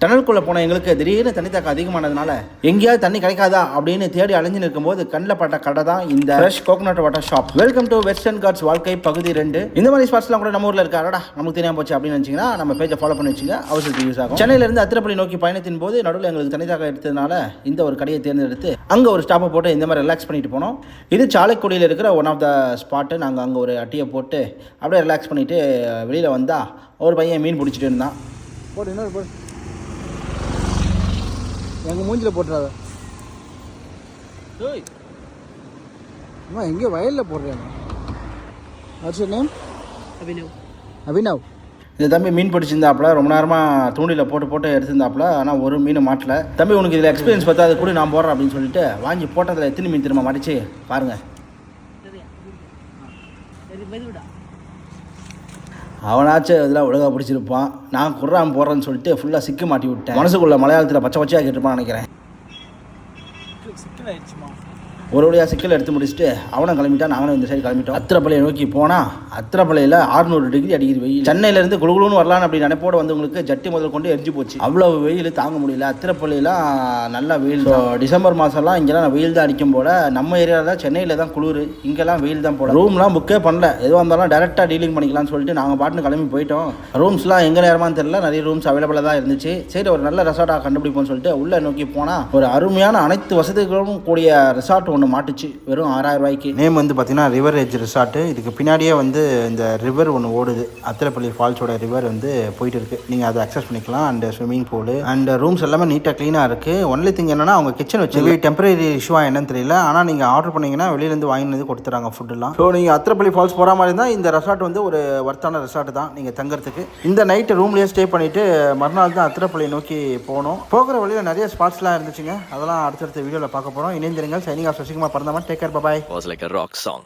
டனலுக்குள்ளே போன எங்களுக்கு திடீர்னு தண்ணி தாக்கம் அதிகமானதுனால எங்கேயாவது தண்ணி கிடைக்காதா அப்படின்னு தேடி அலைஞ்சு நிற்கும்போது கண்ணில் பட்ட கடை தான் இந்த fresh coconut water shop. Welcome to Western Ghats வாழ்க்கை பகுதி 2. இந்த மாதிரி ஸ்பாட்ஸ்லாம் கூட நம்ம ஊரில் இருக்காடா நமக்கு தெரியாம போச்சு அப்படின்னு நினச்சிங்கன்னா நம்ம பேஜை ஃபாலோ பண்ணி வச்சுங்க, அவசரத்துக்கு யூஸ் ஆகும். சென்னையிலேருந்து அத்திரப்பள்ளி நோக்கி பயணத்தின் போது நடுவில் எங்களுக்கு தண்ணி தாக்கம் எடுத்ததுனால இந்த ஒரு கடையை தேர்ந்தெடுத்து அங்கே ஒரு ஸ்டாப்பை போட்டு இந்த மாதிரி ரிலாக்ஸ் பண்ணிட்டு போனோம். இது சாலைக்குடியில் இருக்கிற ஒன் ஆஃப் த ஸ்பாட்டு. நாங்கள் அங்கே ஒரு அட்டியை போட்டு அப்படியே ரிலாக்ஸ் பண்ணிவிட்டு வெளியில் வந்தால் ஒரு பையன் மீன் பிடிச்சிட்டு இருந்தான். போட்டு இன்னொரு போட்டு எங்கள் மூஞ்சில் போட்டுறாத அம்மா, எங்கேயோ வயலில் போடுறாங்க. What's your name? அபினவ். இந்த தம்பி மீன் பிடிச்சிருந்தாப்புல, ரொம்ப நேரமாக தூண்டியில் போட்டு எடுத்திருந்தாப்புல. ஆனால் ஒரு மீன் மாட்டல. தம்பி உனக்கு இதில் எக்ஸ்பீரியன்ஸ் பார்த்தா அது கூட நான் போடுறேன் அப்படின்னு சொல்லிட்டு வாங்கி போட்டதில் எத்தனை மீன் திரும்ப மாட்டிச்சு பாருங்கள். அவனாச்சும் இதெல்லாம் ஒழுங்காக பிடிச்சிருப்பான். நான் குர்ரான் போடுறேன்னு சொல்லிட்டு ஃபுல்லாக சிக்கு மாட்டி விட்டேன். மனசுக்குள்ள மலையாளத்தில் பச்சை பச்சையாக கேட்டிருப்பான்னு நினைக்கிறேன். ஒரு வழியாக சிக்கல் எடுத்து முடிச்சுட்டு அவனை கிளம்பிட்டான். நாங்களும் இந்த சைடு கிளம்பிட்டோம். அத்திரப்பள்ளியை நோக்கி போனால் அத்திரப்பள்ளியில் 600 டிகிரி அடிக்கிற வெயில். சென்னையிலேருந்து குழுகுழுன்னு வரலான்னு அப்படி நினைப்போடு வந்தவங்களுக்கு ஜட்டி முதல் கொண்டு எரிஞ்சு போச்சு. அவ்வளோ வெயில் தாங்க முடியல. அத்திரப்பள்ளியெலாம் நல்லா வெயில். டிசம்பர் மாதம்லாம் இங்கெல்லாம் வெயில் தான் அடிக்கும் போல். நம்ம ஏரியாவில் தான் சென்னையில் தான் குளிர், இங்கெல்லாம் வெயில் தான் போல. ரூம்லாம் புக்கே பண்ணல, எதுவாக இருந்தாலும் டேரெக்டாக டீலிங் பண்ணிக்கலாம்னு சொல்லிட்டு நாங்கள் பாட்டுன்னு கிளம்பி போயிட்டோம். ரூம்ஸ்லாம் எங்கே நேரமானு தெரியல, நிறைய ரூம்ஸ் அவைலபிளாக தான் இருந்துச்சு. சரி ஒரு நல்ல ரெசார்ட்டாக கண்டுபிடிப்போம்னு சொல்லிட்டு உள்ளே நோக்கி போனால் ஒரு அருமையான அனைத்து வசதிகளும் கூடிய ரெசார்ட் ஒன்று மாட்டுச்சு. வெறும் 6000 ரூபாய்க்கு. நேம் வந்து பார்த்தீங்கன்னா ரிவர் எட்ஜ் ரிசார்ட்டு. இதுக்கு பின்னாடியே வந்து இந்த ரிவர் ஒன்று ஓடுது. அத்திரப்பள்ளி ஃபால்ஸோட ரிவர் வந்து போயிட்டு இருக்கு. நீங்கள் அதை அக்சஸ் பண்ணிக்கலாம். And swimming pool and rooms எல்லாமே நீட்டாக க்ளீனாக இருக்குது. ஒன்லி திங் என்னன்னா அவங்க கிச்சன் வச்சு டெம்பரரி இஷ்யூவாக என்னன்னு தெரியல. ஆனால் நீங்கள் ஆர்டர் பண்ணிங்கன்னா வெளியிலேருந்து வாங்கினது கொடுத்துறாங்க ஃபுட்டுலாம். ஸோ நீங்கள் அத்திரப்பள்ளி ஃபால்ஸ் போகிற மாதிரி இருந்தால் இந்த ரெசார்ட் வந்து ஒரு ஒர்த்தான ரெசார்ட் தான் நீங்கள் தங்குறதுக்கு. இந்த நைட்டு ரூம்லேயே ஸ்டே பண்ணிவிட்டு மறுநாள் தான் அத்திரப்பள்ளி நோக்கி போகணும். போகிற வழியில் நிறைய ஸ்பாட்ஸ்லாம் இருந்துச்சுங்க. அதெல்லாம் அடுத்தடுத்த வீடியோவில் பார்க்க போகிறோம். இணைந்திருங்கள். Signing off Sasikumar. Take care, bye-bye. Was like a rock song.